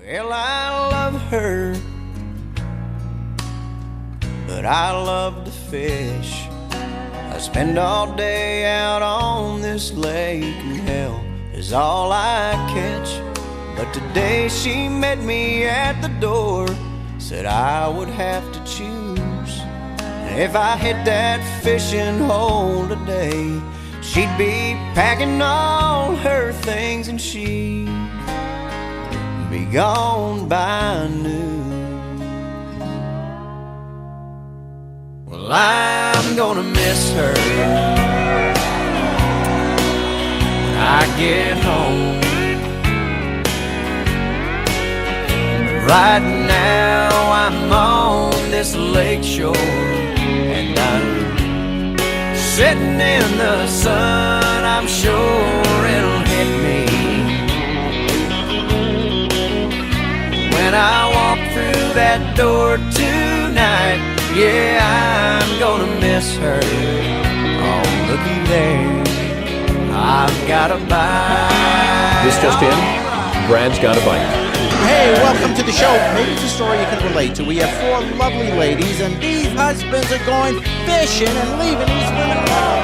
Well, I love her, but I love to fish. I spend all day out on this lake, and hell is all I catch. But today she met me at the door, said I would have to choose. And if I hit that fishing hole today, she'd be packing all her things and she'd be gone by noon. Well, I'm gonna miss her when I get home. Right now I'm on this lake shore, and I'm sitting in the sun. I'm sure it'll hit me when I walk through that door tonight. Yeah, I'm gonna miss her. Oh, looky there, I've got a bite. This just in, Brad's got a bite. Hey, welcome to the show. Maybe it's a story you can relate to. We have 4 lovely ladies, and these husbands are going fishing and leaving these women alone.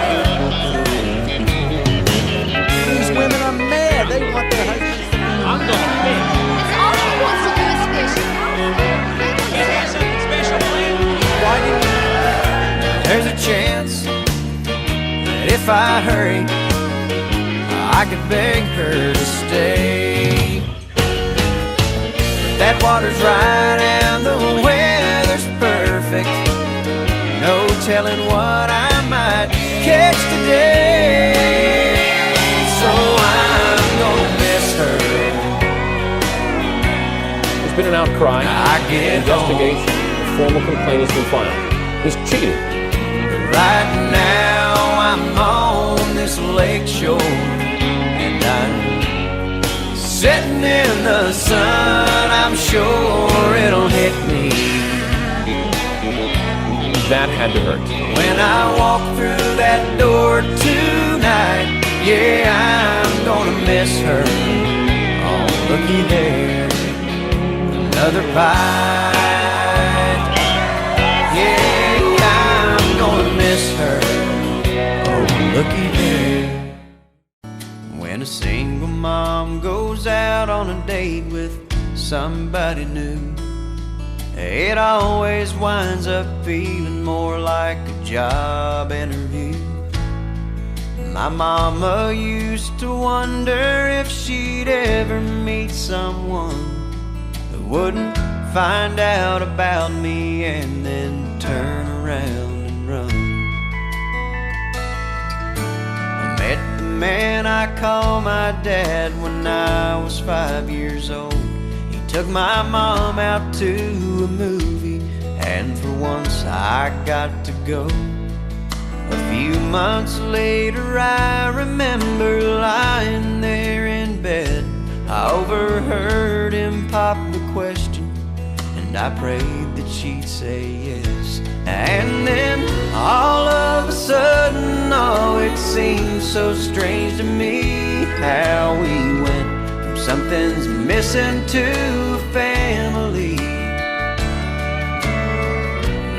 These women are mad. They want their husbands to be. I'm going fish. All he wants to do is fishing. He has something special planned. Why didn't you? There's a chance that if I hurry, I could beg her to stay. That water's right and the weather's perfect. No telling what I might catch today. So I'm gonna miss her. There's been an outcry. Investigation. A formal complaint has been filed. He's cheating. Right now I'm on this lake shore, and I'm sitting in the sun. I'm sure it'll hit me That had to hurt. when I walk through that door tonight. Yeah, I'm gonna miss her. Oh, looky there, another bite. Yeah, I'm gonna miss her. Oh, looky there. When a single mom goes out on a date with somebody new, it always winds up feeling more like a job interview. My mama used to wonder if she'd ever meet someone that wouldn't find out about me and then turn around and run. I met the man I call my dad when I was 5 years old. He took my mom out to a movie, and for once I got to go. A few months later I remember lying there in bed. I overheard him pop the question, and I prayed that she'd say yes. And then all of a sudden, oh, it seemed so strange to me how we went from something's missing to a family.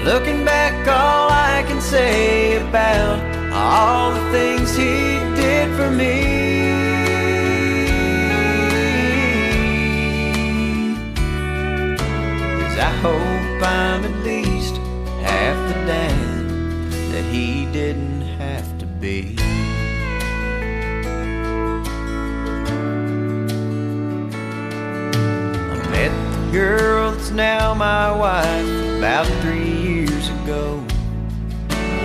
Looking back, all I can say about all the things he did for me is I hope I'm at least half the dad that he didn't have to be. I met the girl that's now my wife about 3 years ago.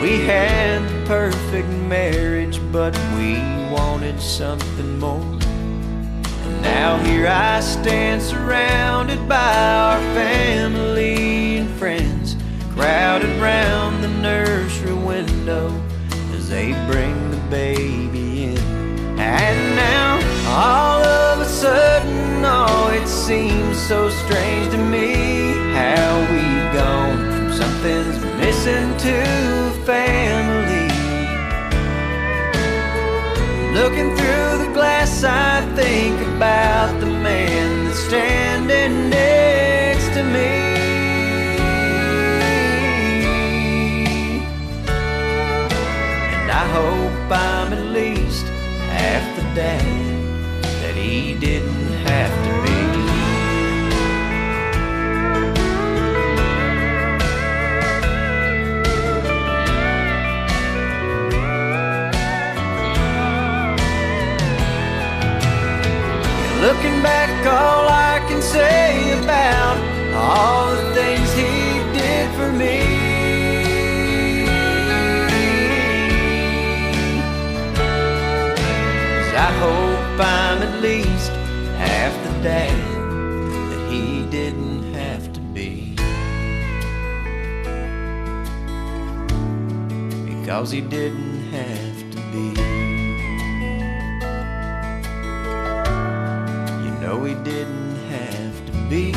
We had the perfect marriage, but we wanted something more. And now here I stand surrounded by our family and friends, crowded round the nursery window as they bring the baby in. And now all of a sudden, oh, it seems so strange to me how we've gone from something's missing to family. Looking through the glass, I think about the man that standing next to me. And I hope I'm at least half the dad that he didn't have to be. Looking back, all I can say about all the things he did for me is I hope I'm at least half the dad that he didn't have to be, because he didn't have to be. No, he didn't have to be.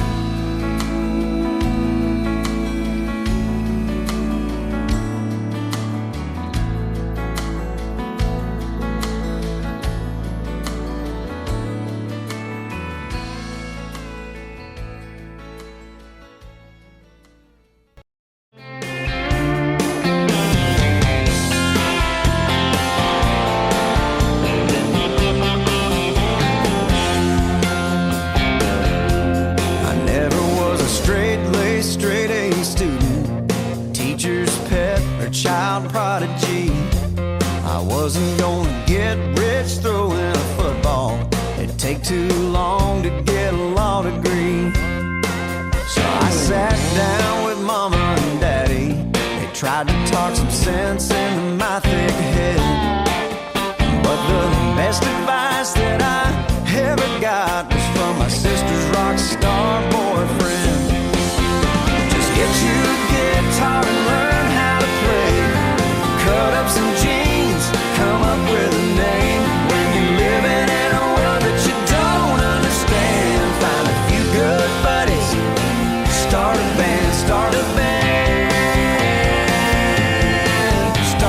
Child prodigy. I wasn't gonna get rich throwing a football. It'd take too long to get a law degree. So I sat down with mama and daddy. They tried to talk some sense into my thick head, but the best advice that I ever got was from my sister's rock star boyfriend. Just get you a guitar and learn how to play. Cut up some jeans, come up with a name. When you're living in a world that you don't understand, find a few good buddies, start a band, start a band, start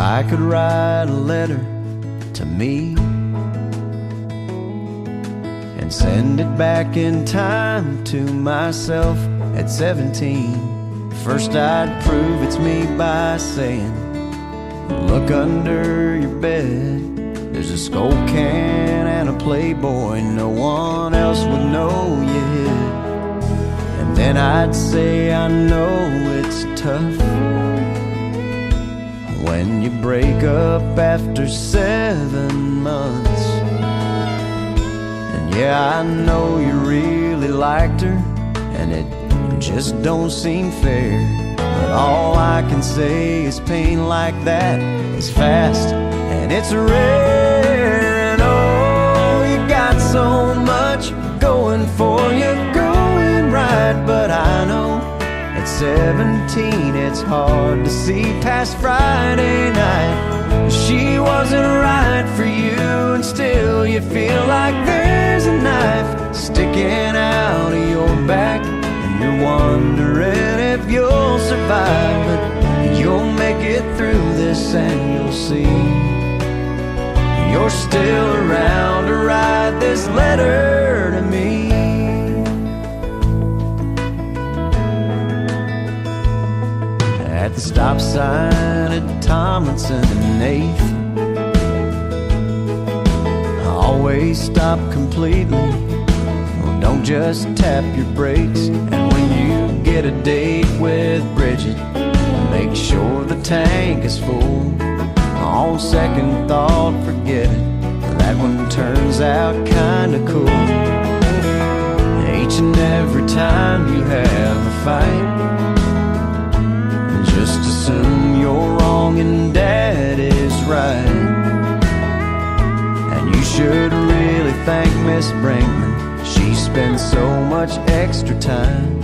I could write a letter to me and send it back in time to myself at 17, first I'd prove it's me by saying, look under your bed, there's a Skull can and a Playboy no one else would know you hid. And then I'd say, I know it's tough when you break up after 7 months. And yeah, I know you really liked her, and it just don't seem fair. But all I can say is pain like that is fast and it's rare. And oh, you got so much going for you, going right. But I know at 17 it's hard to see past Friday night. She wasn't right for you, and still you feel like there's a knife sticking out of your back. You're wondering if you'll survive, but you'll make it through this and you'll see you're still around to write this letter to me. At the stop sign at Tomlinson and 8th, I always stop completely. Don't just tap your brakes. And when you get a date with Bridget, make sure the tank is full. On second thought, forget it, that one turns out kinda cool. Each and every time you have a fight, just assume you're wrong and Dad is right. And you should really thank Miss Brinkman. She spends so much extra time.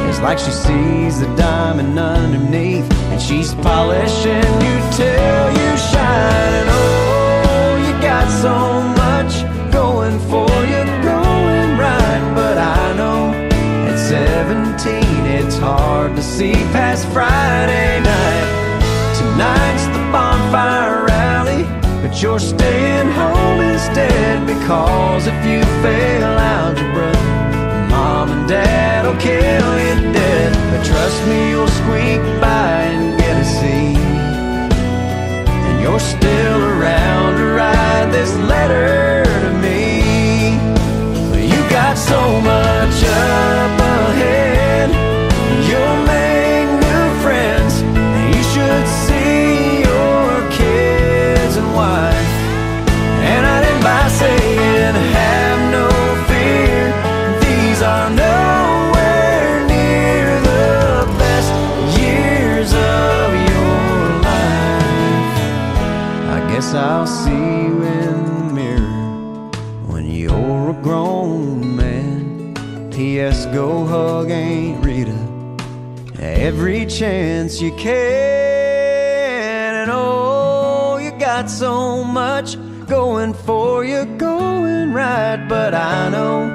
It's like she sees the diamond underneath, and she's polishing you till you shine. And oh, you got so much going for you, going right. But I know at 17 it's hard to see past Friday night. Tonight's the bonfire rally, but you're staying home instead, because if you fail algebra, Mom and Dad will kill you dead. But trust me, you'll squeak by and get a C, and you're still around to write this letter to me. You got so much up ahead, you'll make new friends, and you should see your kids and wife. And I end by saying, have no fear, these are nowhere near the best years of your life. I guess I'll see you in the mirror when you're a grown man. P.S. Go hug Aunt Rita every chance you can. And oh, you got so much going for you, going right. But I know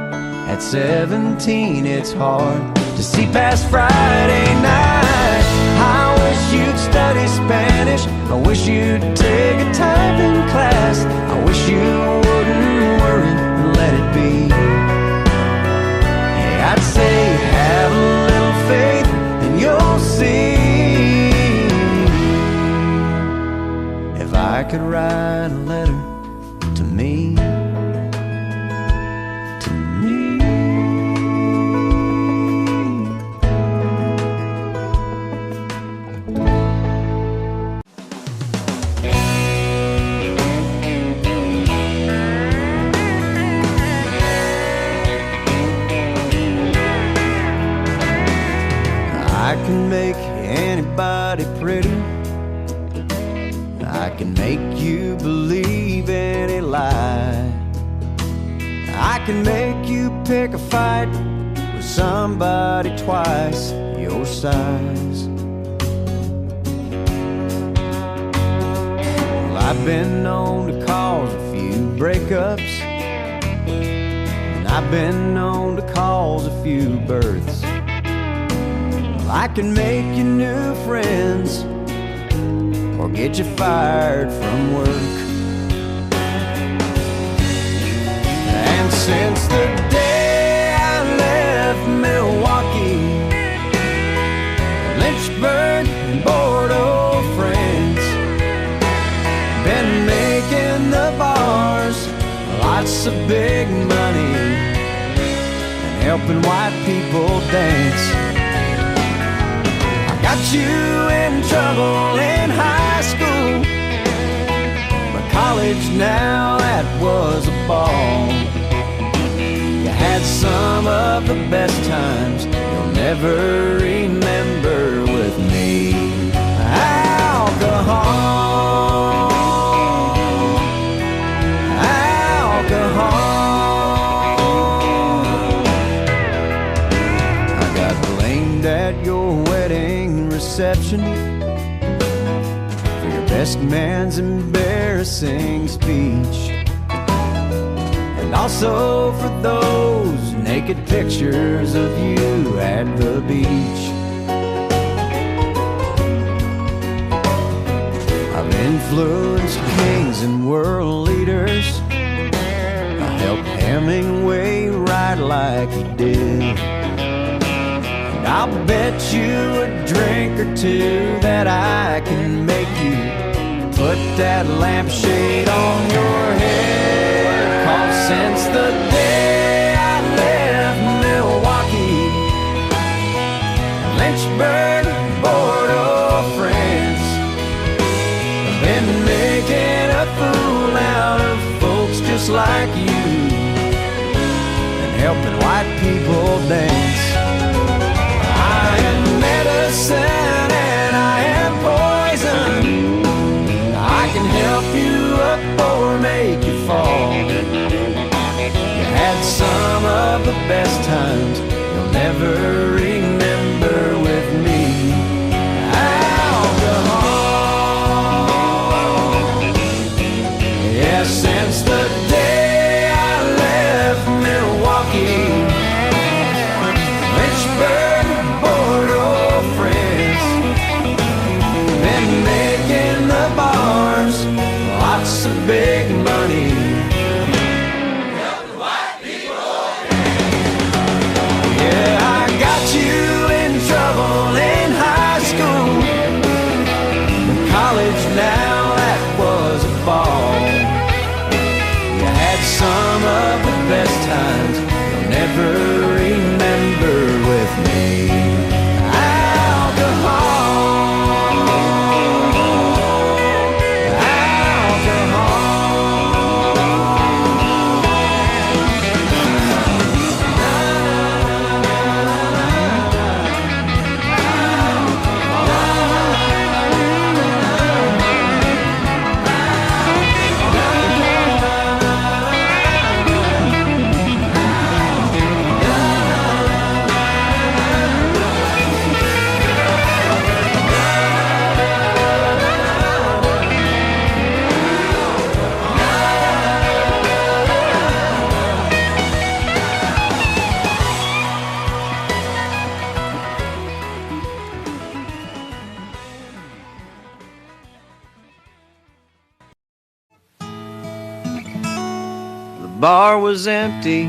at 17 it's hard to see past Friday night. I wish you'd study Spanish, I wish you'd take a typing class, I wish you wouldn't worry and let it be. Hey, I'd say have a little faith and you'll see. If I could write a letter to me, to me. I can make anybody pretty, I can make you believe any lie, I can make you pick a fight with somebody twice your size. Well, I've been known to cause a few breakups, and I've been known to cause a few births. Well, I can make you new friends, or or get you fired from work. And since the day I left Milwaukee, Lynchburg and Bordeaux friends, been making the bars lots of big money and helping white people dance. I got you in trouble in high school, but college now, that was a ball. You had some of the best times you'll never remember with me. Alcohol, I got blamed at your wedding reception for your best man's embarrassing speech, and also for those naked pictures of you at the beach. I've influenced kings and world leaders. I helped Hemingway write like he did, and I'll bet you a drink or two that I can make you put that lampshade on your head. 'Cause since the day I left Milwaukee, Lynchburg, Bordeaux friends, I've been making a fool out of folks just like you and helping white people dance. I am medicine and I am poison. I can help you up or make you fall. You had some of the best times you'll never remember with me. Alcohol, yeah, since the day I left Milwaukee, Lynchburg, Bordeaux friends, been making the bars lots of big money. Yeah, I got you in trouble in high school, in college now, that was a ball. You had some of the best times you'll never remember with me. The bar was empty.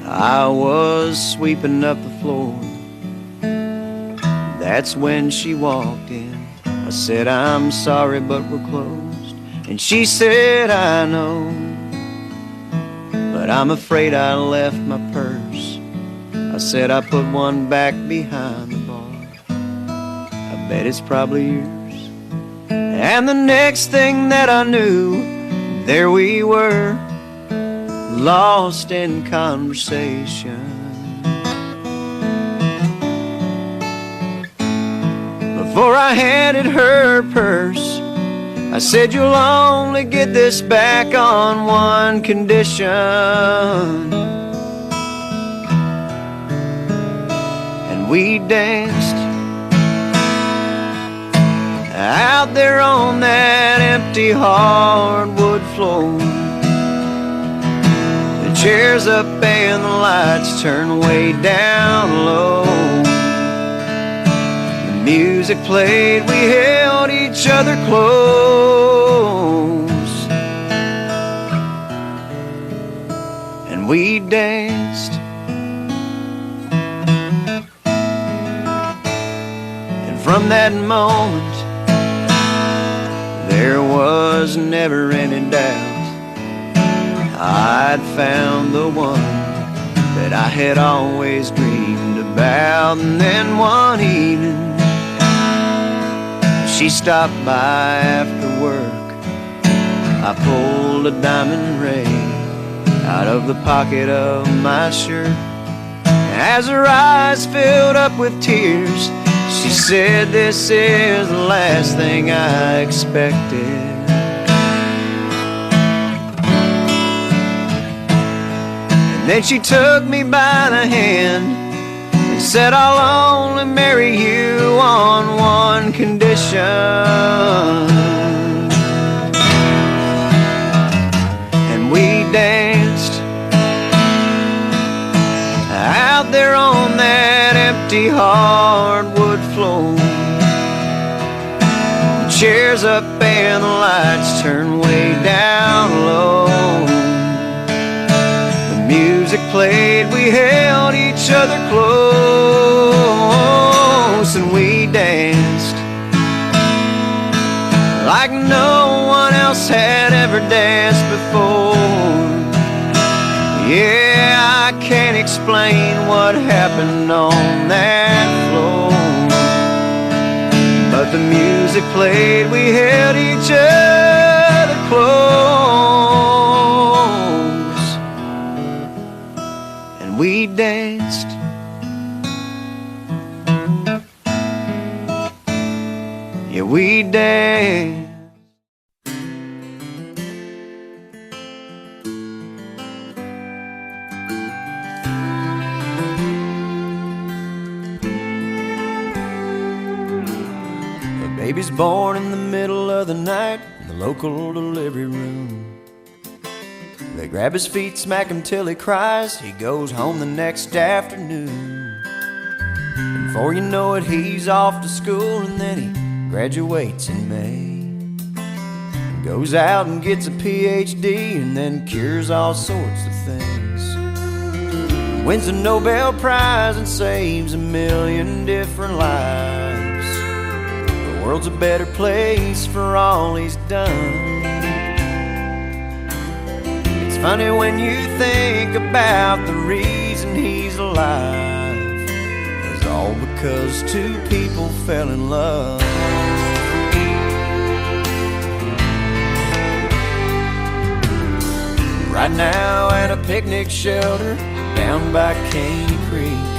I was sweeping up the floor. That's when she walked in. I said, I'm sorry, but we're closed. And she said, I know, but I'm afraid I left my purse. I said, I put one back behind the bar. I bet it's probably yours. And the next thing that I knew, there we were, lost in conversation. Before I handed her purse, I said, you'll only get this back on one condition. And we danced out there on that empty hardwood floor. The chairs up and the lights turned way down low. The music played, we held held each other close, and we danced. And from that moment, there was never any doubt I'd found the one that I had always dreamed about. And then one evening, she stopped by after work. I pulled a diamond ring out of the pocket of my shirt. As her eyes filled up with tears, she said, "This is the last thing I expected." And then she took me by the hand and said, "I'll only marry you on one condition." And we danced out there on that empty hardwood floor. The chairs up and the lights turned way down low. The music played, we held each other close, and we danced like no one else had ever danced before. Yeah, I can't explain what happened on that floor, but the music played, we held each other close, and we danced. Yeah, we danced. Baby's born in the middle of the night in the local delivery room. They grab his feet, smack him till he cries. He goes home the next afternoon. And before you know it, he's off to school, and then he graduates in May. Goes out and gets a PhD, and then cures all sorts of things. Wins the Nobel Prize and saves 1 million different lives. The world's a better place for all he's done. It's funny when you think about the reason he's alive. It's all because two people fell in love. Right now at a picnic shelter down by Caney Creek,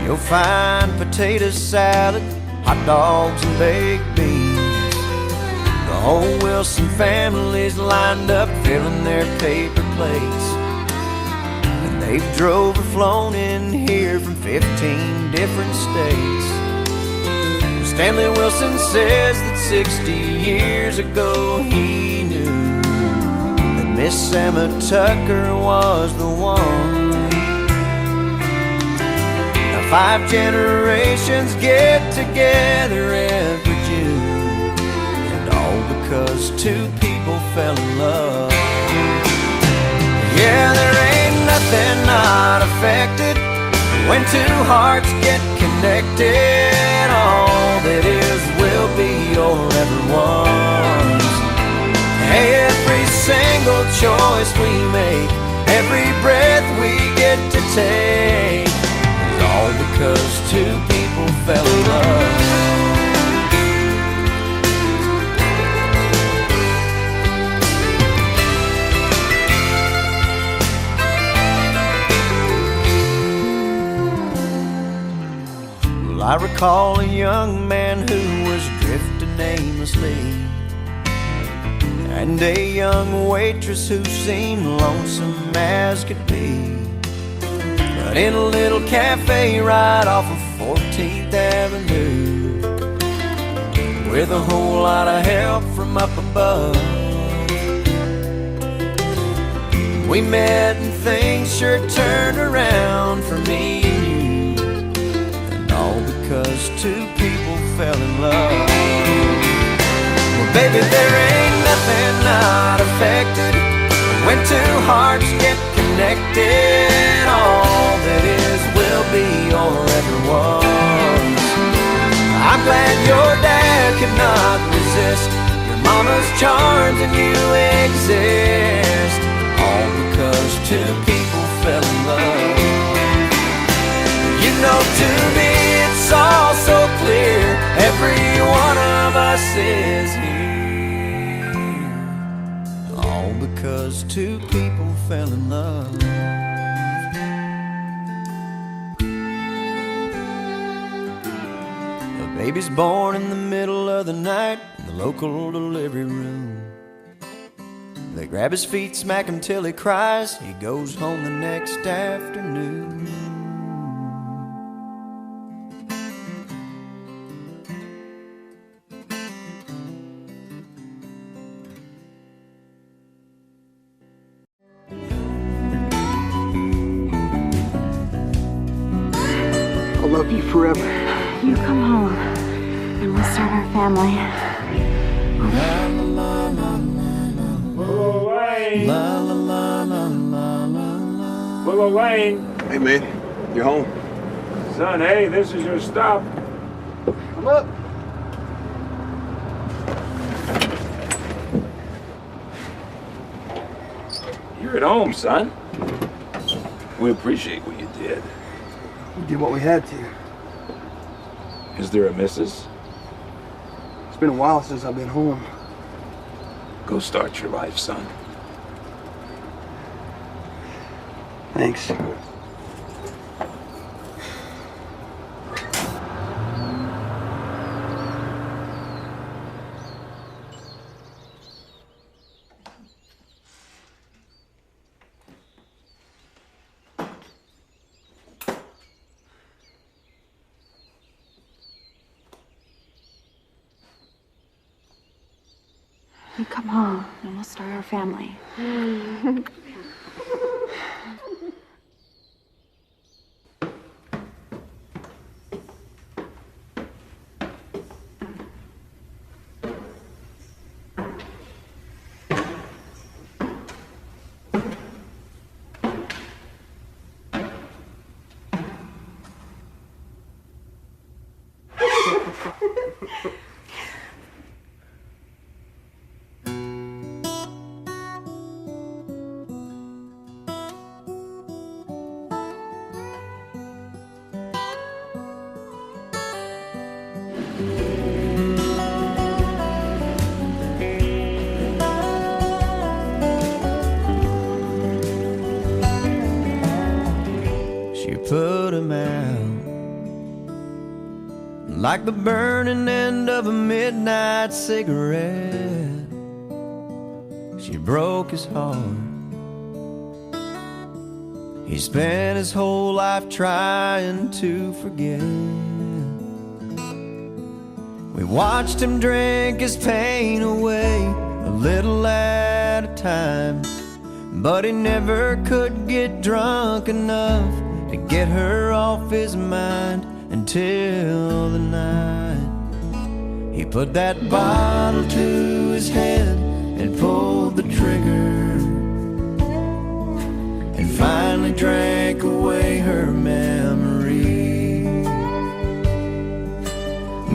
you'll find potato salad, hot dogs and baked beans. The whole Wilson family's lined up filling their paper plates, and they've drove or flown in here from 15 different states. Stanley Wilson says that 60 years ago he knew that Miss Emma Tucker was the one. 5 generations get together every June, and all because two people fell in love. Yeah, there ain't nothing not affected when two hearts get connected. All that is will be or ever was. Every single choice we make, every breath we get to take, all because two people fell in love. Well, I recall a young man who was drifting aimlessly, and a young waitress who seemed lonesome as could be. But in a little cafe right off of 14th Avenue, with a whole lot of help from up above, we met and things sure turned around for me and you, and all because because two people fell in love. Well, baby, there ain't nothing not affected when two hearts get connected. All that is will be or ever was. I'm glad your dad could not resist your mama's charms and you exist. All because two people fell in love. You know, to me it's all so clear, every one of us is here, all because two people fell in love. A baby's born in the middle of the night in the local delivery room. They grab his feet, smack him till he cries. He goes home the next afternoon. I'll love you forever. You come home and we'll start our family. Whoa, Wayne! La la la la la la la. Whoa, Wayne! Hey, man, you're home. Son, hey, this is your stop. Come up. You're at home, son. We appreciate what you did. We did what we had to. Is there a missus? It's been a while since I've been home. Go start your life, son. Thanks. You come home and we'll start our family. She put him out like the burning end of a midnight cigarette. She broke his heart. He spent his whole life trying to forget. We watched him drink his pain away a little at a time, but he never could get drunk enough to get her off his mind until the night he put that bottle to his head and pulled the trigger and finally drank away her memory.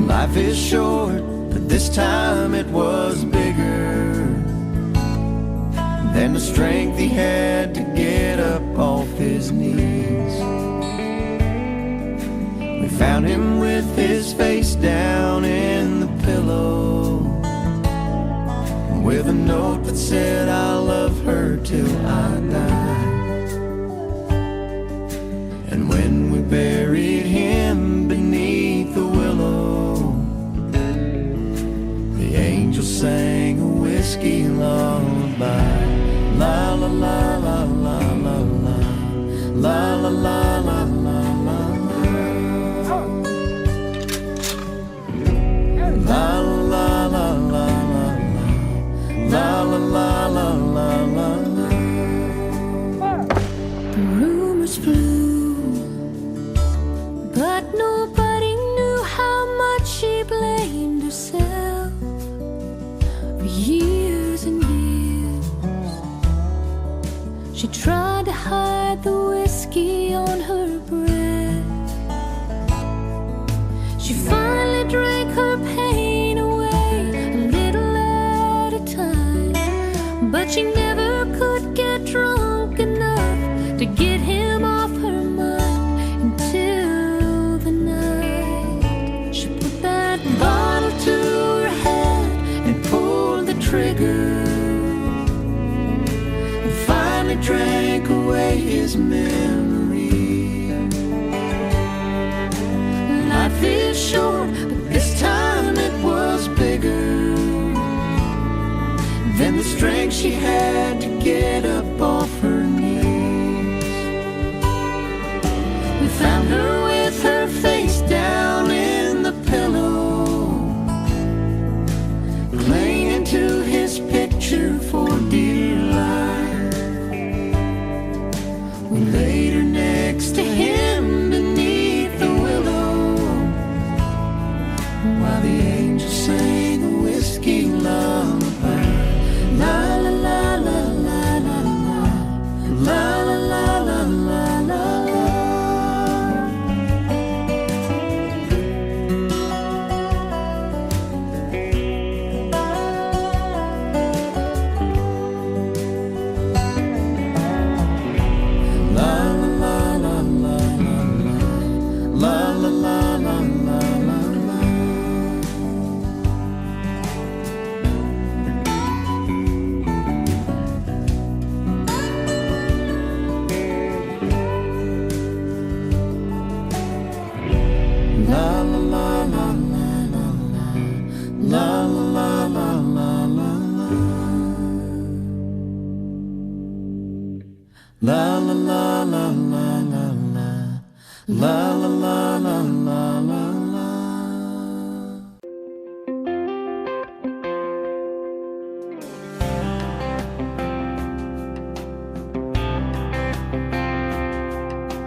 Life is short, but this time it was bigger than the strength he had to get up off his knees. We found him with his face down in the pillow, with a note that said, "I love her till I die." And when we buried him beneath the willow, the angel sang a whiskey lullaby. La la la la la la la, la la la la la la, la la la la la, la la la la la la. The rumors flew, but nobody knew tried to hide the whiskey on her breath. She finally drank her pain away a little at a time, but she never could get drunk enough to get him off her mind until the night she put that bottle to her head and pulled the trigger. Drank away his memory. Life is short, but this time it was bigger than the strength she had to get up off her knees. We found her with her face down in the pillow, clinging to his picture for dear life. We laid her next to him beneath the willow, while the angels sang a whiskey lullaby. La la la la la la la, la la la la la la la. La la la la la la la, la la la la la la la.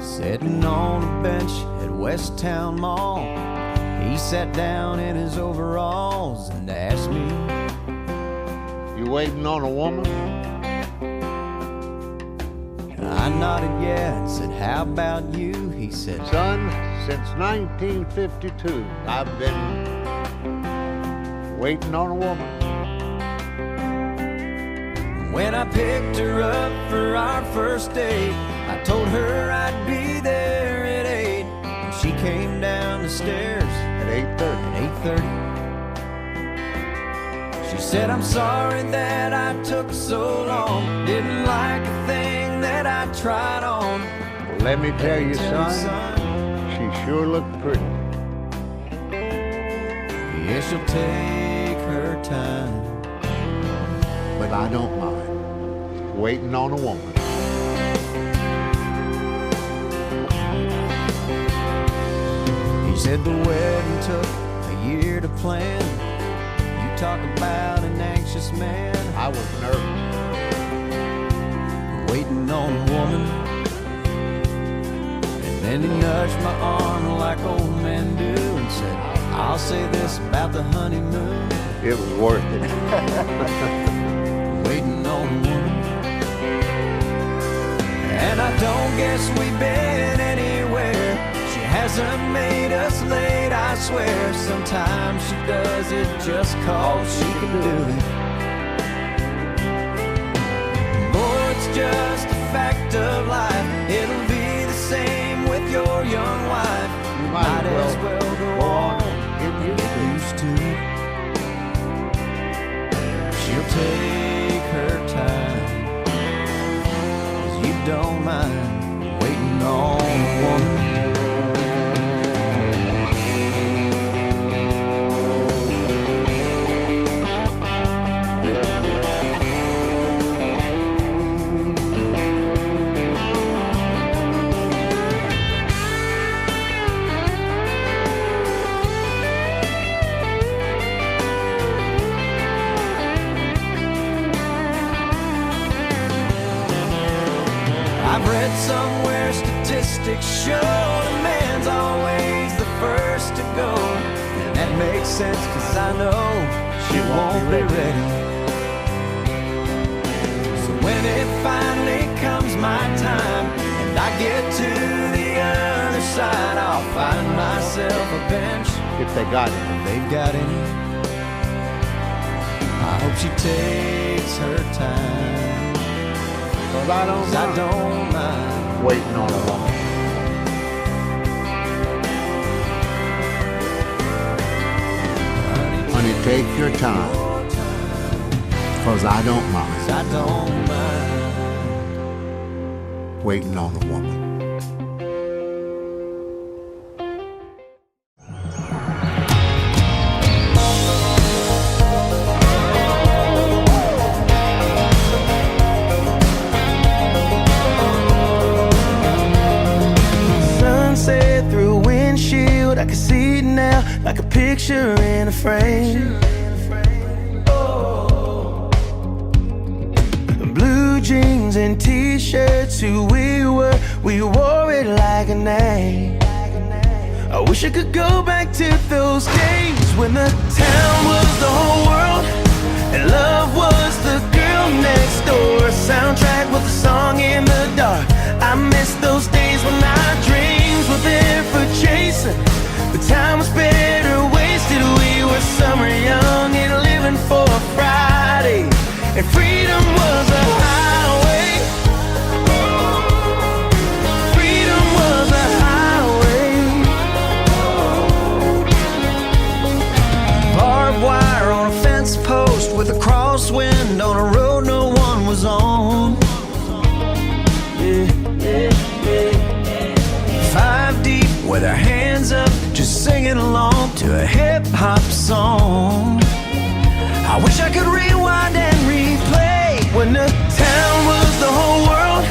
Sitting on a bench at West Town Mall, he sat down in his overalls and asked me, You waiting on a woman? I nodded yeah and said, how about you? He said, Son, since 1952, I've been waiting on a woman. when I picked her up for our first date, I told her I'd be there at 8, and she came down the stairs At 8:30. at 8:30. She said, I'm sorry that I took so long, didn't like a thing that I tried on. Well, let me tell you, son, she sure looked pretty. Yeah, she'll take her time, But I don't mind waiting on a woman. He said the wedding took a year to plan. You talk about an anxious man. I was nervous. Waiting on a woman. And then he nudged my arm like old men do and said, I'll say this about the honeymoon. It was worth it. Waiting on a woman. And I don't guess we've been anywhere. She hasn't made us late, I swear. Sometimes she does it just cause she can do it. Boy, it's just a fact of life. It'll be the same with your young wife. You might as well go on get used to it. She'll take her time, 'cause you don't mind waiting on a woman. I've read somewhere statistics show the man's always the first to go. And that makes sense, 'cause I know she won't be ready. So when it finally comes my time and I get to the other side, I'll find myself a bench. If they got it. If they've got any, I hope she takes her time. But I don't 'Cause I mind don't mind waiting on a woman. Honey, take your time. 'Cause I don't mind I don't mind. waiting on a woman. Sunset through a windshield, I can see it now like a picture in a frame. Blue jeans and t-shirts, who we wore it like a name. I wish I could go back to those days when the town was the whole world and love was the girl next door. Soundtrack with a song in the dark. I miss those days when our dreams were there for chasing. The time was better wasted. We were summer young and living for a Friday, and freedom was a highway. Freedom was a highway. Barbed wire on a fence post with a crosswind on a road no one was on. Five deep with our hands up, just singing along to a hip-hop song. I wish I could rewind and replay when the town was the whole world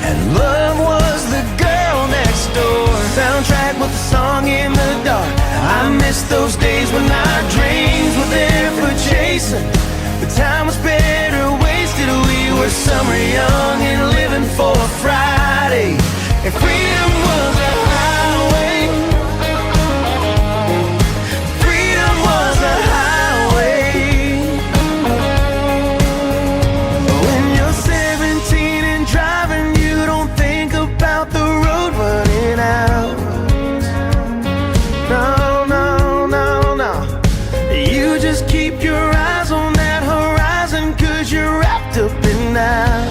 and love was the girl next door. Soundtrack with a song in the dark. I miss those days when our dreams were there for chasing. The time was better wasted. We were summer young and living for a Friday, and freedom was a highway. Freedom was a highway. When you're 17 and driving, you don't think about the road running out. No, no, no, no. You just keep your eyes on that horizon, 'cause you're wrapped up in that.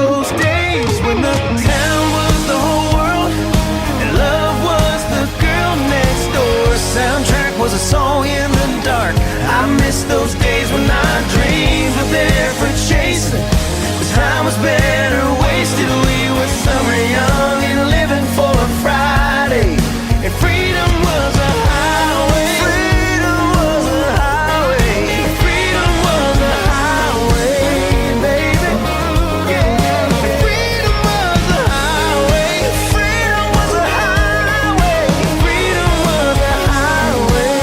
Those days when the town was the whole world and love was the girl next door. Soundtrack was a song in the dark. I miss those days when our dreams were there for chasing. The time was better wasted. We were summer young and living for a Friday, and freedom was a highway. Freedom was a highway. Freedom was a highway, baby. Freedom was a highway. Freedom was a highway. Freedom was a highway.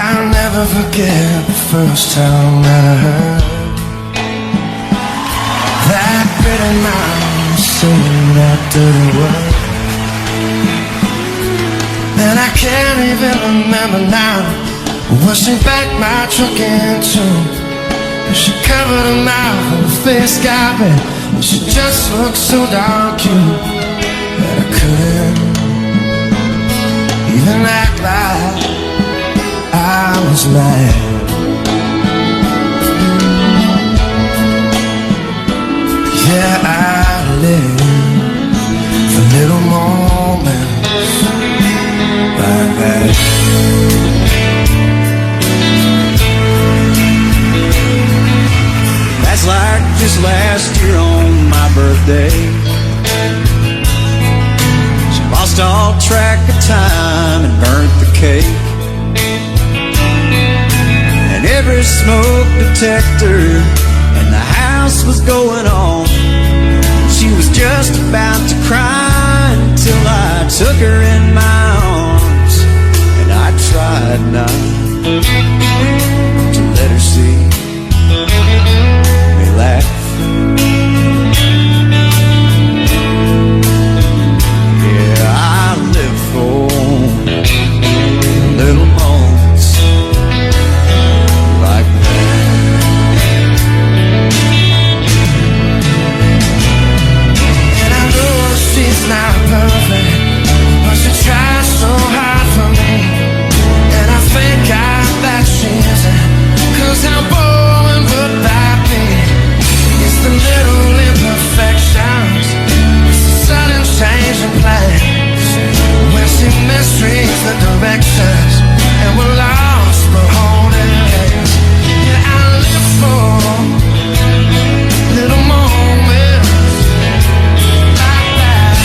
I'll never forget the first time that I heard that pretty mouth singing that dirty word. And I can't even remember now what she backed my truck into. She covered her mouth and her face got red, and she just looked so darn cute that I couldn't even act like I was mad. Yeah, I live for little moments like that. That's like just last year on my birthday. She lost all track of time and burnt the cake. And every smoke detector in the house else was going on. She was just about to cry until I took her in my arms, and I tried not to let her see me laugh. Yeah, I live for little moments like that. And I know she's not perfect, but she tries so hard for me. And I think that she isn't, 'cause how boring would that be? It's the little imperfections, it's the sudden change in plans, when she misreads the directions, and we're lost but holding hands. Yeah, I live for little moments like that.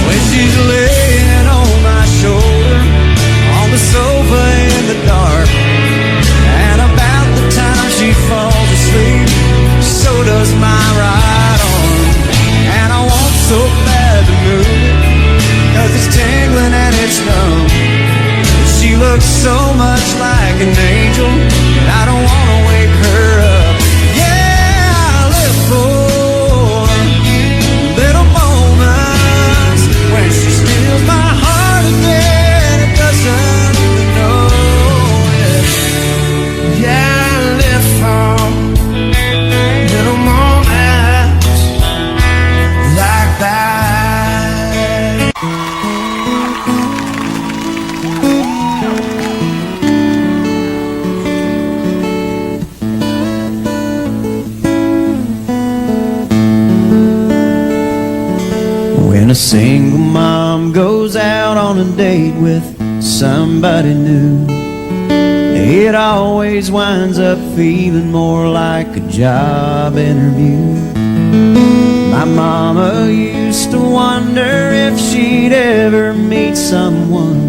When she's laying on my shoulder on the sofa in the dark, and about the time she falls asleep, so does my right arm. And I want so bad to move it, 'cause it's tingling and it's numb. She looks so much like an angel, and I don't want to wake her up. Yeah, I live for little moments when she steals my heart again. It doesn't even know it. Yeah, I live for little moments like that. When a single mom goes out on a date with somebody new, it always winds up feeling more like a job interview. My mama used to wonder if she'd ever meet someone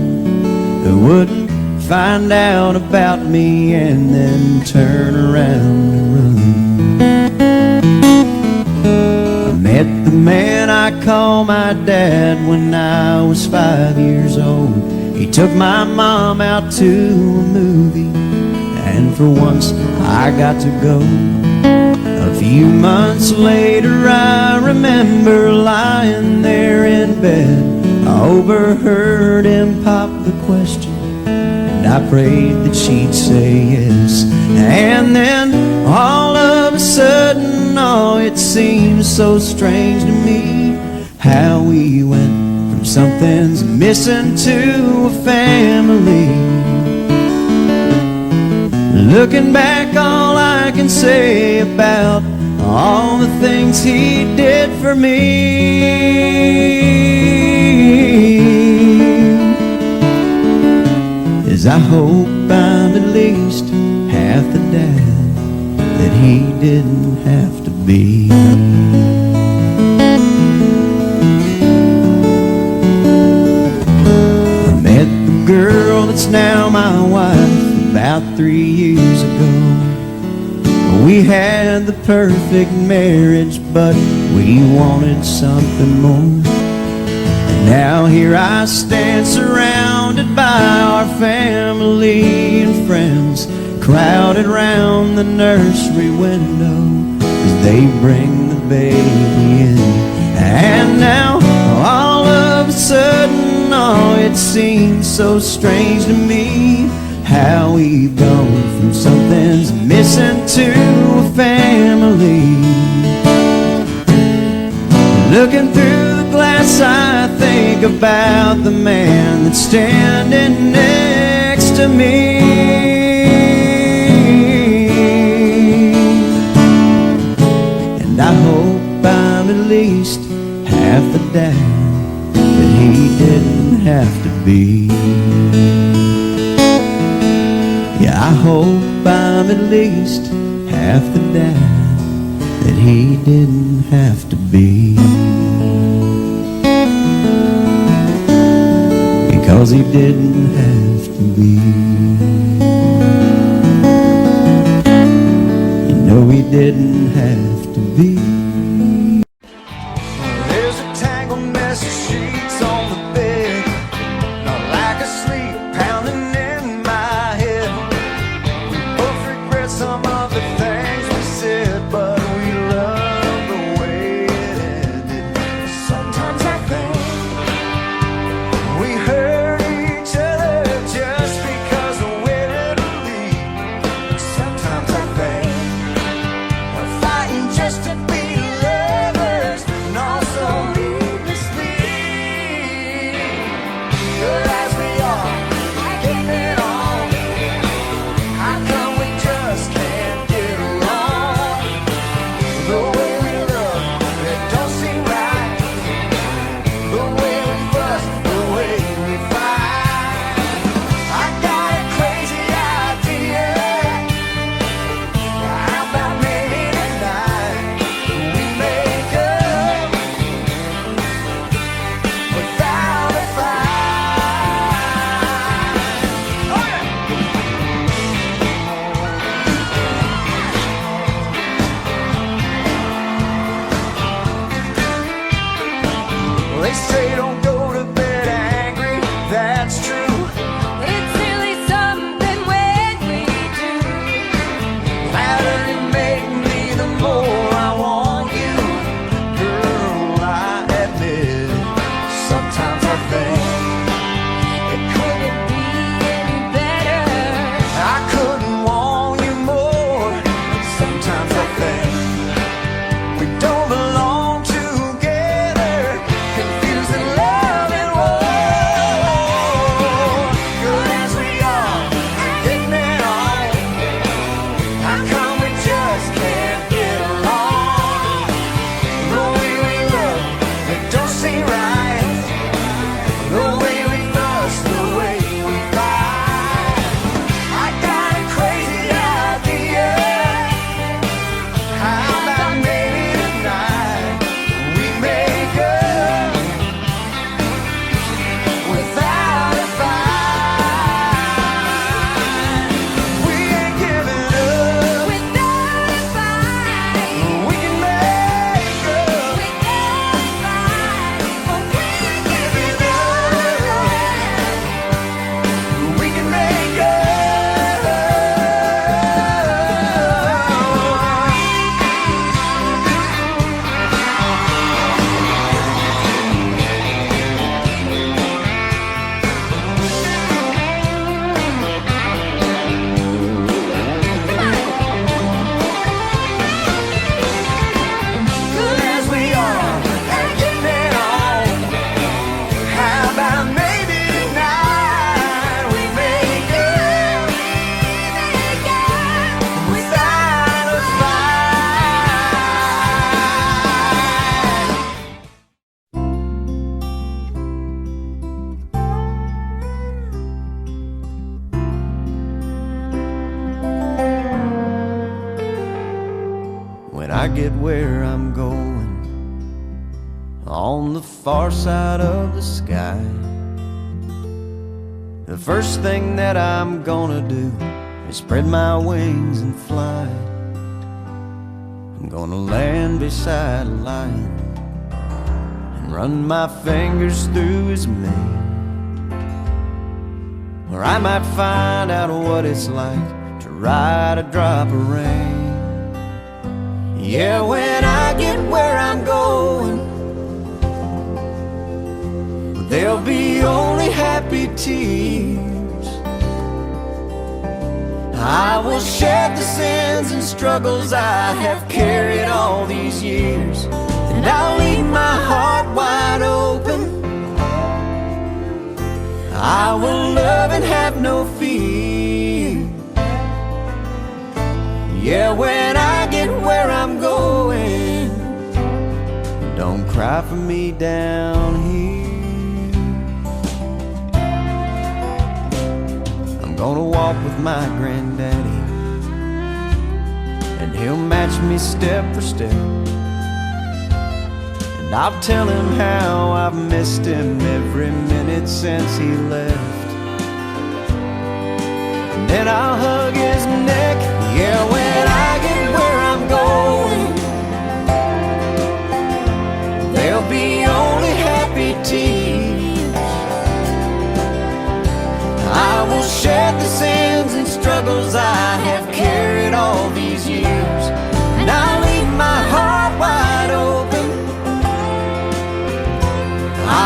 who wouldn't find out about me and then turn around and run. I met the man I call my dad when I was 5 years old. He took my mom out to a movie, and for once I got to go. A few months later I remember lying there in bed. I overheard him pop the question, and I prayed that she'd say yes. And then all of a sudden, oh, it seems so strange to me how we went from something's missing to a family. Looking back, all I can say about all the things he did for me is I hope I'm at least half the dad that he didn't have to be. I met the girl that's now my wife about 3 years ago. We had the perfect marriage, but we wanted something more. And now here I stand surrounded by our family and friends, crowded round the nursery window as they bring the baby in. And now all of a sudden, oh, it seems so strange to me how we've gone from something's missing to a family. Looking through the glass, I think about the man that's standing next to me. And I hope dad that he didn't have to be. Yeah, I hope I'm at least half the dad that he didn't have to be. Because he didn't have to be. You know he didn't have to be. There's a tangled mess of sheets on the bed, a lack of sleep pounding in my head. We both regret some of the things we said, but we love the way it ended. Sometimes I think we hurt each other just because of where it'll lead. Sometimes I think we're fighting just to be lovers, and also needlessly. Good as we are, getting it on. How come we just can't get along? The way we look, it don't seem right. The way we fuss, the way we fight. I got a crazy idea. How about maybe tonight we make up without a fight? Oh yeah! Well, they say don't go to bed angry, that's true. But it's really something when we do. Louder you make me, the more I want you. Girl, I admit, sometimes I think It couldn't be any better. I couldn't want you more. Sometimes I think we don't belong together, confusing love and war. Good as we are, getting it on. How come we just can't get along? The way we look, it don't seem right. The way we fuss, the way we fight. I got a crazy idea. How about maybe tonight we make up without a fight? We ain't giving up. Without a fight, We can make up. without a fight, oh, we're giving up. We can make up. Good as we are, getting it on. How about maybe tonight we make up without a fight? When I get where I'm going, on the far side of the sky, the first thing that I'm gonna do is spread my wings and fly. I'm gonna land beside a lion and run my fingers through his mane, where I might find out what it's like to ride a drop of rain. Yeah, when I get where I'm going, there'll be only happy tears. I will shed the sins and struggles I have carried all these years, and I'll leave my heart wide open. I will love and have no fear. Yeah, when I get where I'm going, don't cry. cry for me down here. I'm gonna walk with my granddaddy, and he'll match me step for step. And I'll tell him how I've missed him every minute since he left. And then I'll hug his neck, yeah, when I get where I'm going. There'll be only happy tears. I will shed the sins and struggles I have carried all these years. And I'll leave my heart wide open.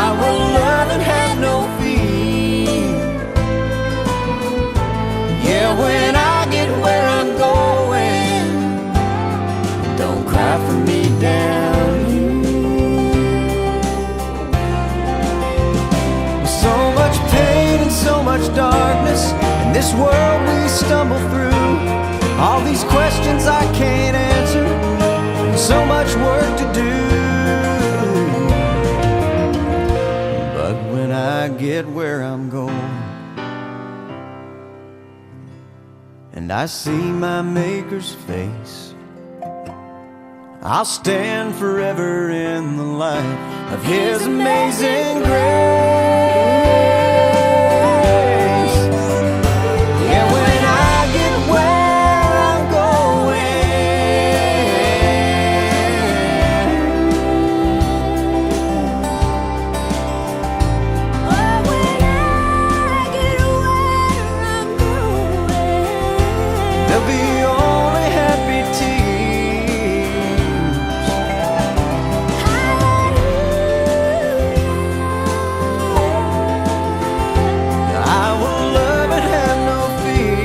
I will love and have no fear. Yeah, when I get where I'm going, don't cry for me down here. So much pain and so much darkness in this world we stumble through. All these questions I can't answer, and so much work to do. But when I get where I'm going, and I see my Maker's face, I'll stand forever in the light of His amazing grace. Yeah, when I get where I'm going, there'll be only happy tears. I will love and have no fear.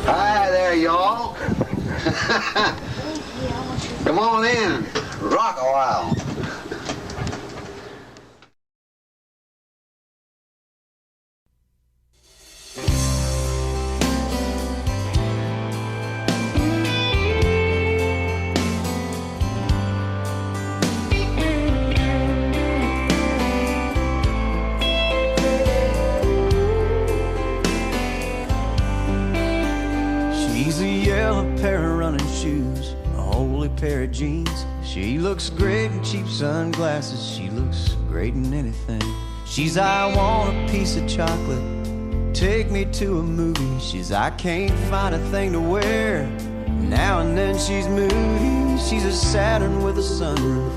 Hi there, y'all. Come on in. Rock a while. She's a yellow pair of running shoes, a holy pair of jeans. She looks great in cheap sunglasses. She looks great in anything. She's I want a piece of chocolate, take me to a movie. She's I can't find a thing to wear. Now and then she's moody. She's a Saturn with a sunroof,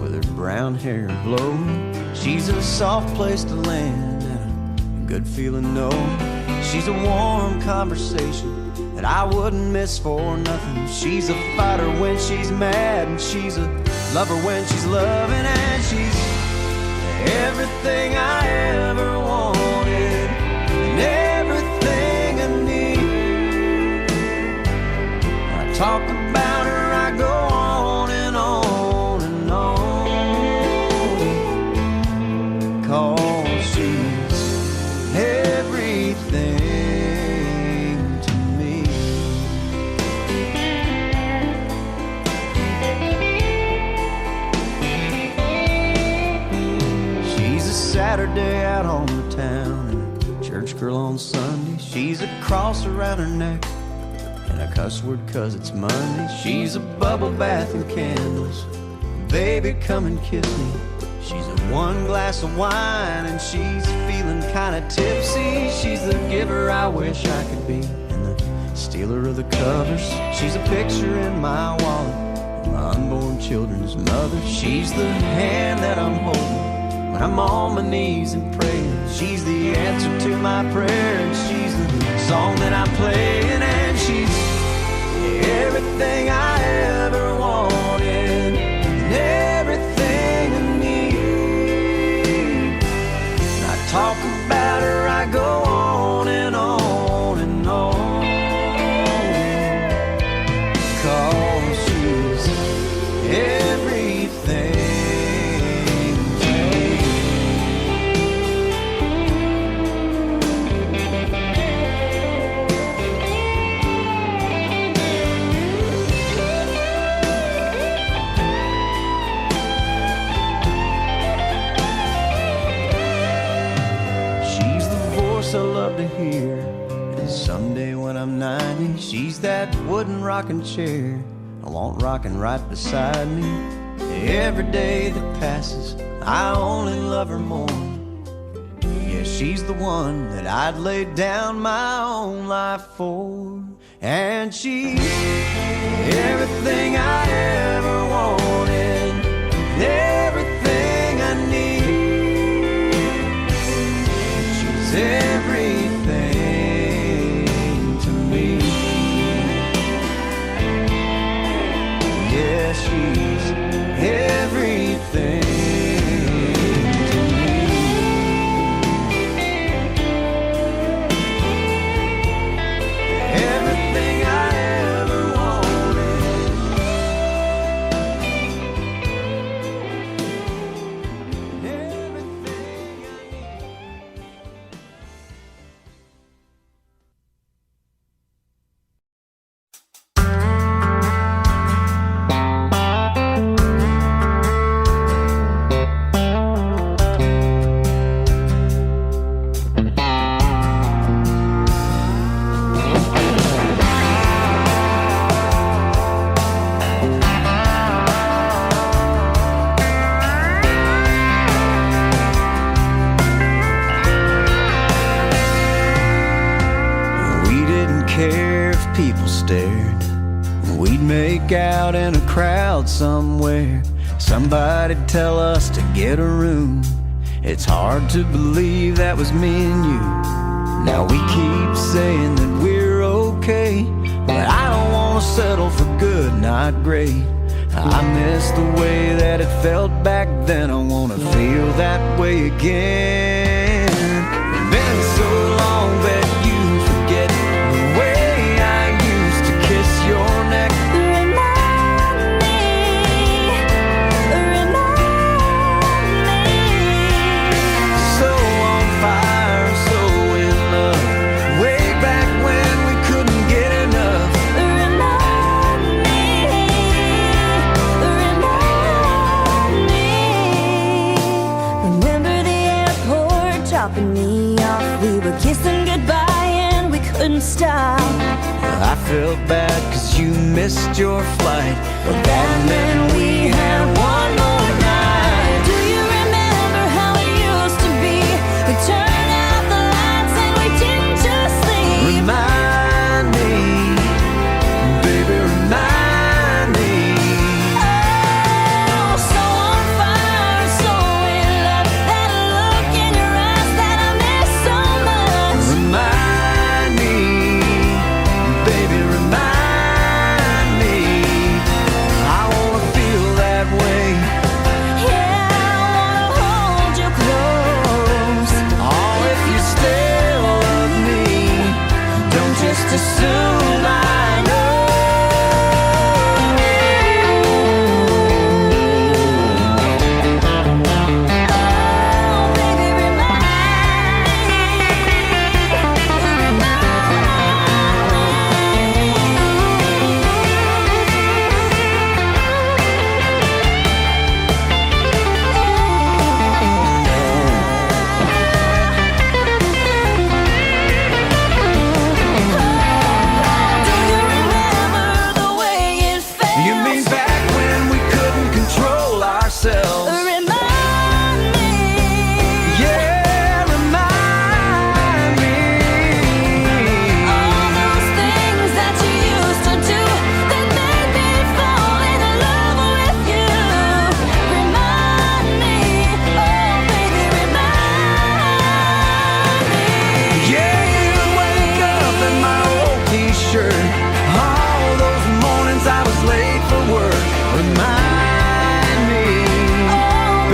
with her brown hair blowing. She's a soft place to land and a good feeling no. She's a warm conversation that I wouldn't miss for nothing. She's a fighter when she's mad, and she's a lover when she's loving, and she's everything I ever wanted and everything I need. I talk about her, I go on and on and on, 'cause she's everything. Saturday out on the town, and a church girl on Sunday. She's a cross around her neck and a cuss word 'cause it's Monday. She's a bubble bath and candles, baby come and kiss me. She's a one glass of wine and she's feeling kinda tipsy. She's the giver I wish I could be, and the stealer of the covers. She's a picture in my wallet, my unborn children's mother. She's the hand that I'm holding when I'm on my knees and praying. She's the answer to my prayer, and she's the song that I'm playing, and she's everything I ever wanted and everything I need. I talk about her, I go on and on and on, 'cause she's everything. that wooden rocking chair. I want rocking right beside me. Every day that passes, I only love her more. Yeah, she's the one that I'd lay down my own life for. And she's everything I ever wanted, everything I need. She's everything to me. Yeah, she's everything. Out in a crowd somewhere, somebody'd tell us to get a room. It's hard to believe that was me and you. Now we keep saying that we're okay, but I don't want to settle for good, not great. I miss the way that it felt back then. I want to feel that way again. It's been so long that you forget the way I used to kiss your neck. Kissing goodbye and we couldn't stop. I felt bad cause you missed your flight, but that meant we had one more night. Do you remember how it used to be? We turned out the lights and we didn't just sleep. Remind me, baby, remind me. Oh, so on fire, so in love. That look in your eyes that I miss so much. Remind me, baby, remind me. I wanna feel that way. Yeah, I wanna hold you close. Oh, if you still love me, don't just assume I know. Oh, baby, remind me. Do you remember the way it felt? You mean back when we couldn't control ourselves? Remind me. Yeah, remind me. All those things that you used to do that made me fall in love with you. Remind me, oh baby, remind me. Yeah, you wake up in my old t-shirt. All those mornings I was late for work. Remind me, Oh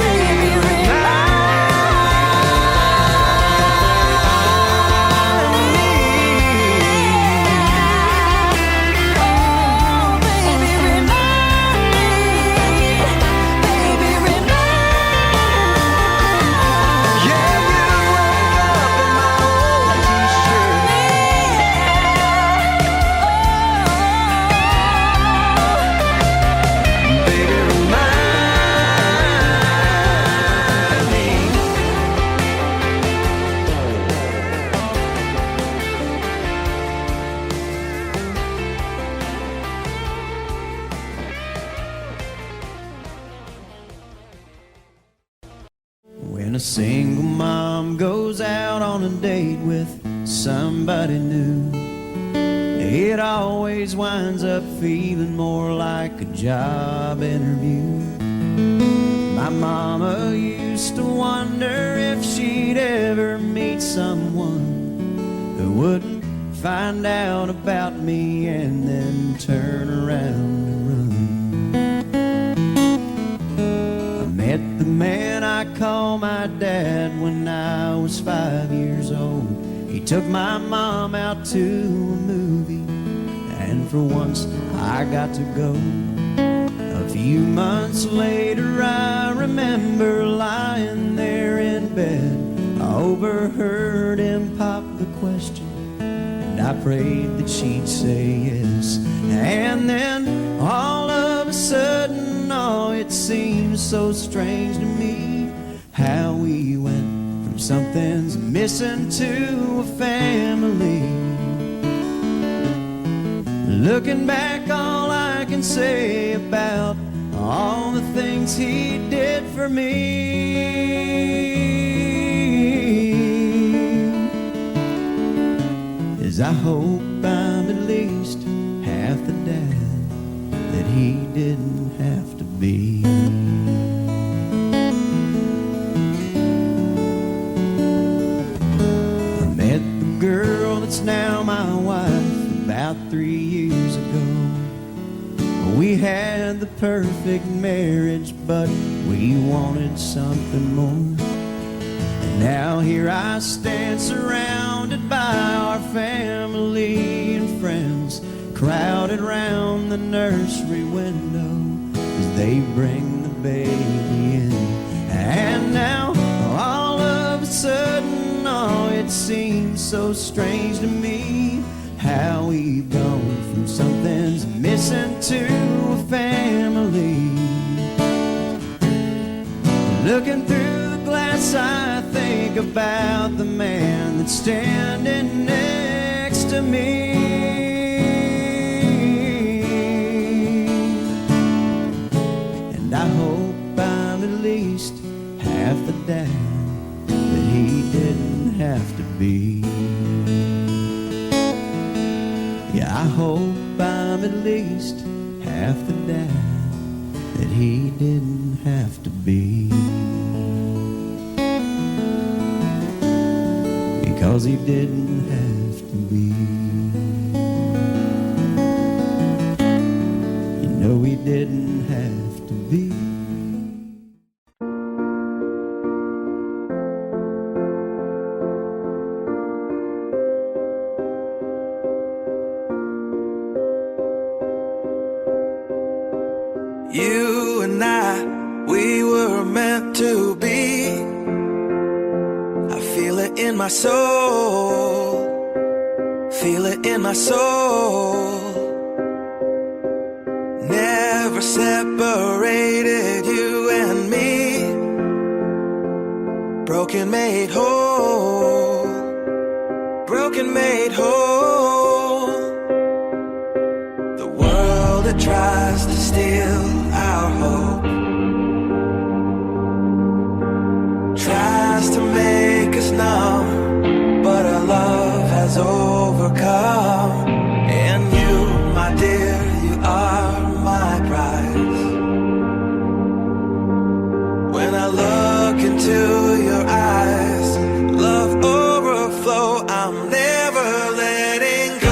single mom goes out on a date with somebody new, it always winds up feeling more like a job interview. My mama used to wonder if she'd ever meet someone who wouldn't find out about me and then turn around and run. I met the man I call my dad when I was 5 years old. He took my mom out to a movie, and for once I got to go. A few months later I remember lying there in bed. I overheard him pop the question, and I prayed that she'd say yes. And then all of a sudden, oh, it seems so strange to me how we went from something's missing to a family. Looking back, all I can say about all the things he did for me is I hope I'm at least half the dad that he didn't have to be. I met the girl that's now my wife about 3 years ago. We had the perfect marriage, but we wanted something more. And now here I stand surrounded by our family and friends, crowded round the nursery window as they bring the baby in. And now all of a sudden, oh, it seems so strange to me how we've gone from something's missing to a family. Looking through the glass, I think about the man that's standing next to me. And I hope I'm at least half the dad that he didn't have to be. Yeah, I hope I'm at least half the dad that he didn't have to be. Because he didn't have to be. You know he didn't have to be. You and I, we were meant to be. I feel it in my soul. Feel it in my soul. Never separated, you and me. Broken made whole. Broken made whole. The world that tries to steal our hope tries to make us numb, but our love has overcome. And you, my dear, you are my prize. When I look into your eyes, love overflow, I'm never letting go.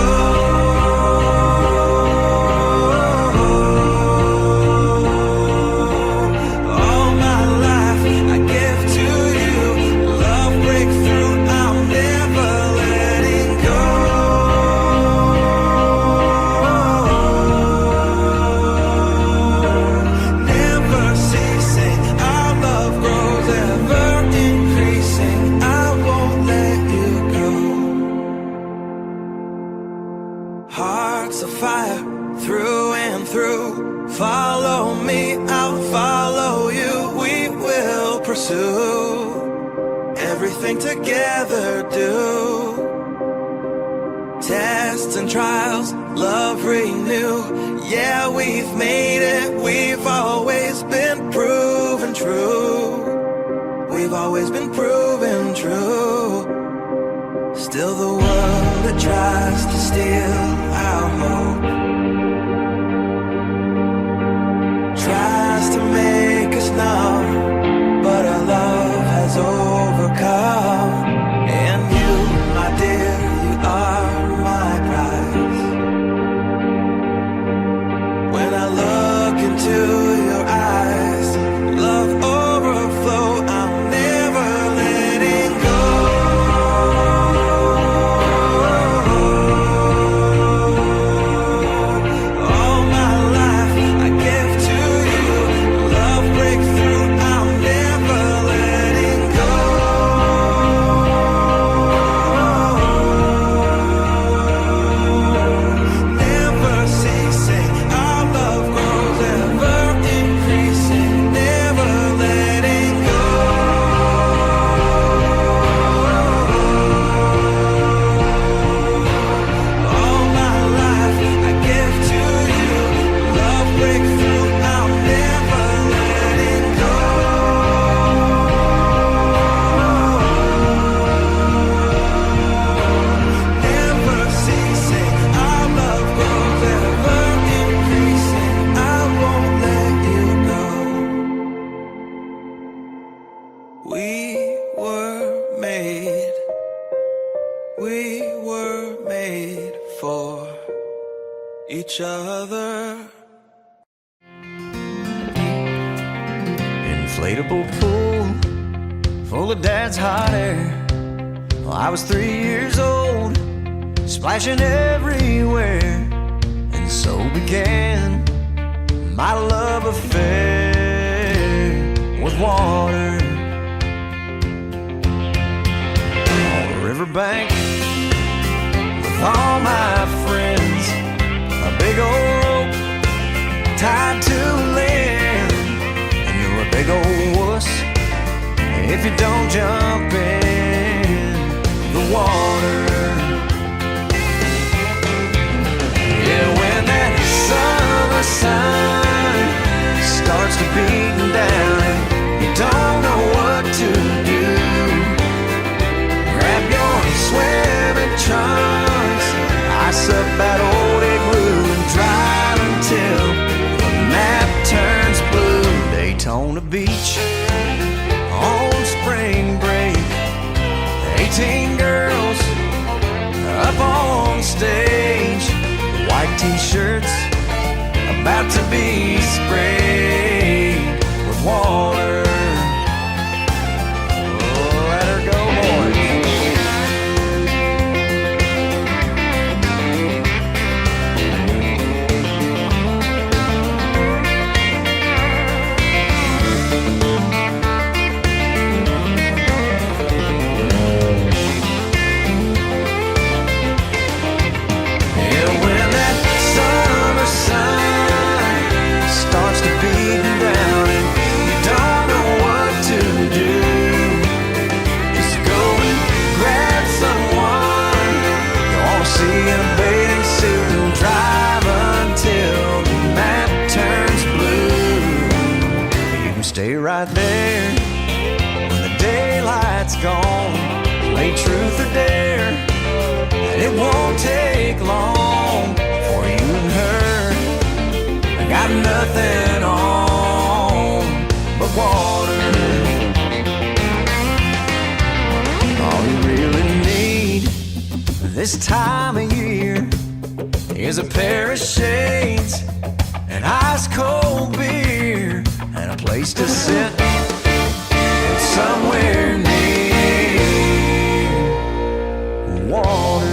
Hearts of fire through and through. Follow me, I'll follow you. We will pursue everything together, do tests and trials, love renew. Yeah, we've made it, we've always been proven true. We've always always been proven true. Still the world that tries to steal our hope tries to make us numb, but our love has overcome. And you, my dear, you are my prize. When I look into your eyes, love overflow, I'm never letting go. All my life I give to you, love breakthrough, I'm never letting go. Never ceasing, our love grows ever increasing, never letting go. All my life I give to you, love breakthrough, I'm never letting go. Never ceasing, our love grows ever increasing, I won't let you go. We were made for each other. Inflatable pool full of dad's hot air. Well, I was 3 years old, splashing everywhere, and so began my love affair with water. On the riverbank with all my friends, a big old rope tied to land, and you're a big old wuss if you don't jump in the water. Yeah, when that summer sun starts to beating down and you don't know what to do, grab your swimming trunks, ice up that old igloo, and drive until the map turns blue. Daytona Beach on spring break, 18 girls up on stage, white t-shirts about to be sprayed with water. Oh, let her go, boys. Yeah, when that summer sun starts to beat down and you don't know what to do, just go and grab someone you want to see in a bathing suit and drive until the map turns blue. You can stay right there when the daylight's gone, play truth or dare, and it won't take long for you and her. I got nothing on but water. All you really need this time of year is a pair of shades, an ice cold beer, and a place to sit somewhere near water.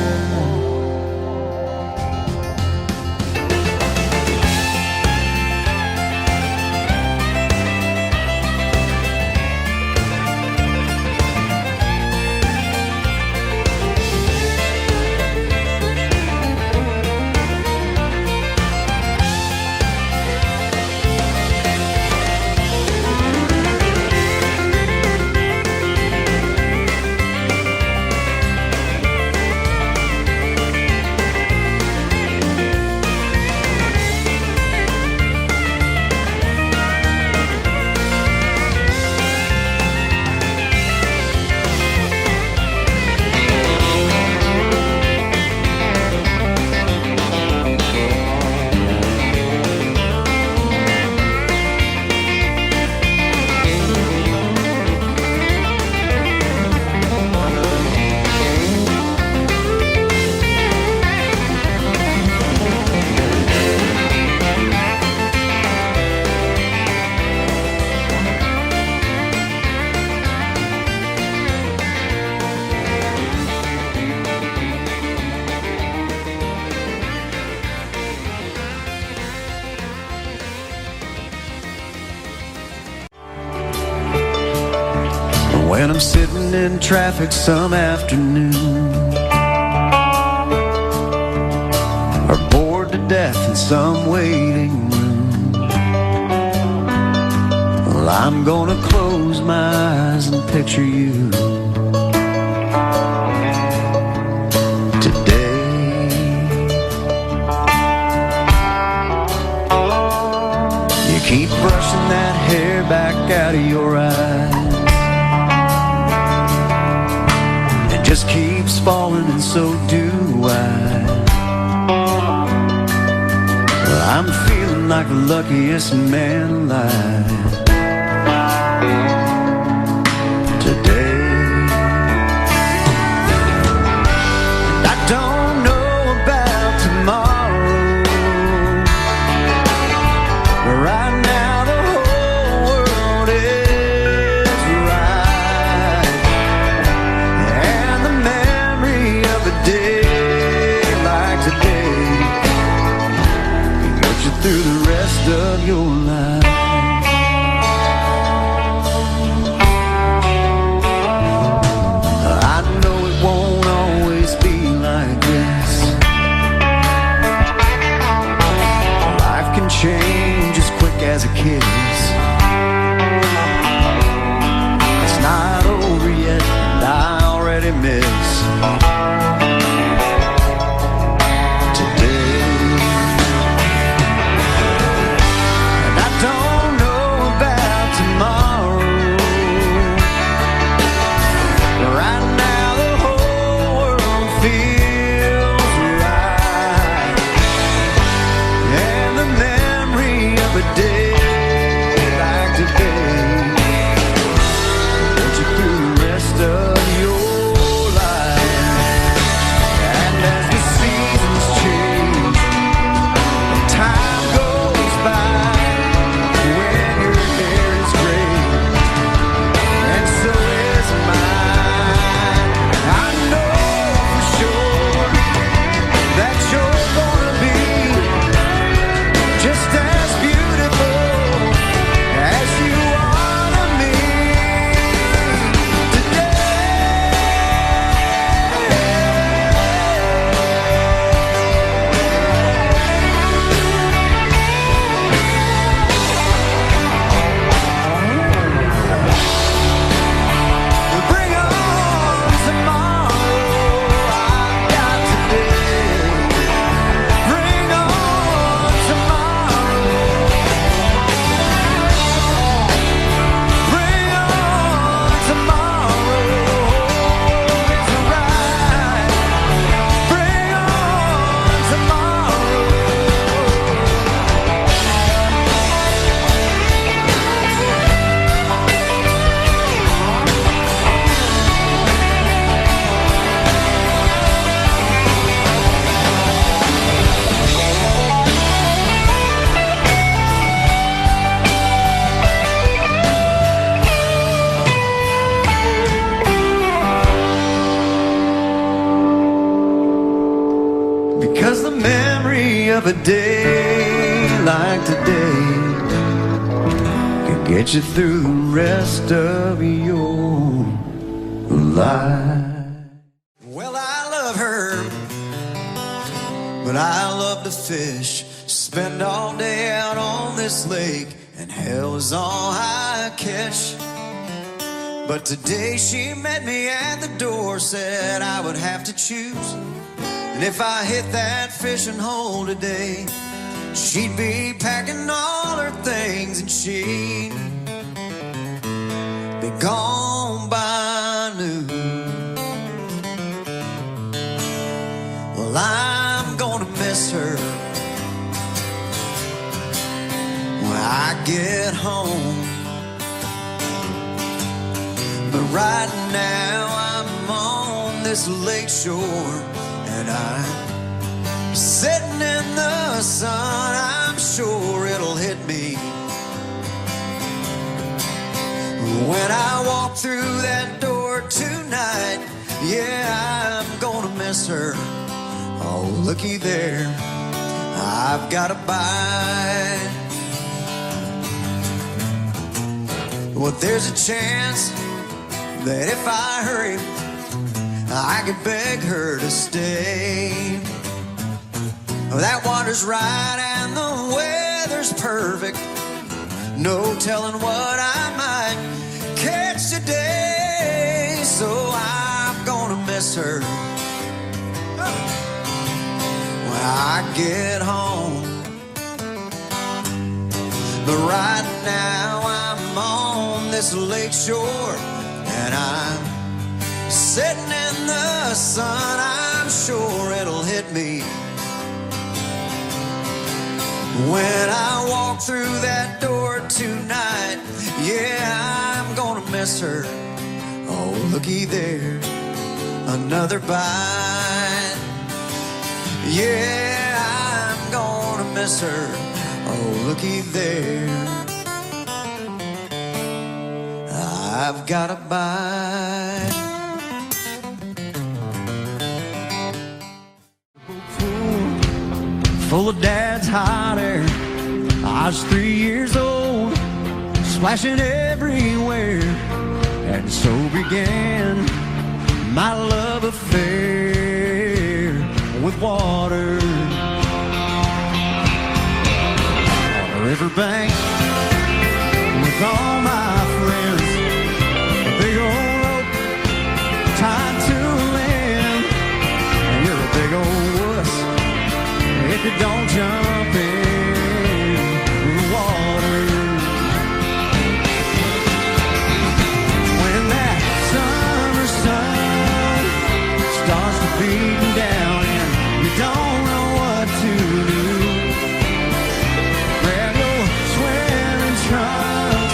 when I'm sitting in traffic some afternoon, or bored to death in some waiting room. Well, I'm gonna close my eyes and picture you today. You keep brushing that hair back out of your eyes, it just keeps falling, and so do I. Well, I'm feeling like the luckiest man alive today. And I don't know about tomorrow, but right now the whole world is right, and the memory of a day like today can get you through the rest of your life. I know it won't always be like this. Life can change as quick as a kiss. It's not over yet, and I already miss today. And I don't know about tomorrow, but right now the whole world feels right, and the memory of a day like today will get you through the rest of your life. And as the seasons change and time goes by, when your hair is gray and so is mine, I know for sure that you're gonna be just as beautiful as you are to me today. Bring on tomorrow, I've got today. Bring on tomorrow. Bring on tomorrow. It's right. Bring on tomorrow. Because the memory of a day like today can get you through the rest of your life. Well, I love her, but I love to fish. Spend all day out on this lake, and hell is all I catch. But today she met me at the door, said I would have to choose. And if I hit that fishing hole today, she'd be packing all her things and she'd be gone by noon. Well, I'm gonna miss her when I get home. But right now I'm on this lake shore, and I'm sitting in the sun. I'm sure it'll hit me when I walk through that door tonight. Yeah, I'm gonna miss her. Oh, looky there, I've got a bite. Well, there's a chance that if I hurry, I could beg her to stay. That water's right and the weather's perfect. No telling what I might catch today. So I'm gonna miss her when I get home. But right now I'm on this lake shore, and I'm sitting in the sun. I'm sure it'll hit me when I walk through that door tonight. Yeah, I'm gonna miss her. Oh, looky there, another bite. Yeah, I'm gonna miss her. Oh, looky there, I've got a bite. Full of Dad's hot air. I was 3 years old, splashing everywhere, and so began my love affair with water. On the riverbank with all my friends, a big old rope tied to a limb, and you're a big old wuss if you don't jump in the water. When that summer sun starts to beat down and you don't know what to do, grab your swimming trunks,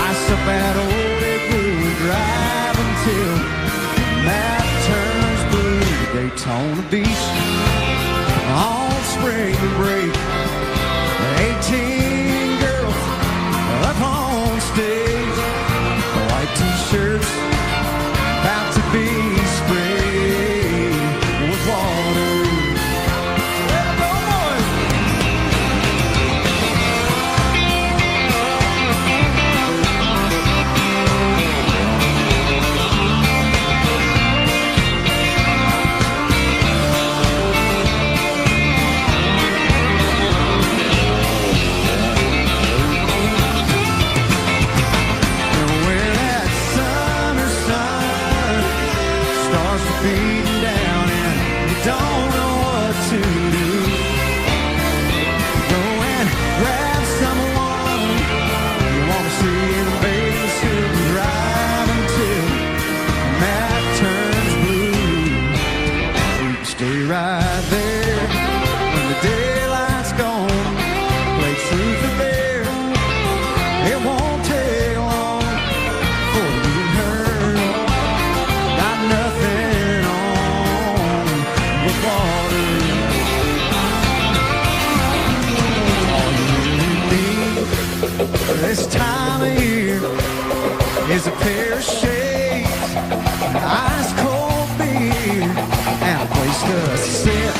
ice up that old igloo, drive until the map turns blue. Daytona Beach on spring break, 18 girls up on stage, white t-shirts about to be sprayed with water. Let 'em go, boys! Beating down and you don't know what to do, go and grab someone you want to see in a bathing suit and drive until the map turns blue. You can stay right there when the daylight's gone, play truth or dare. It won't take long for you and her. Got nothing water. All you need this time of year is a pair of shades, an ice cold beer, and a place to sit.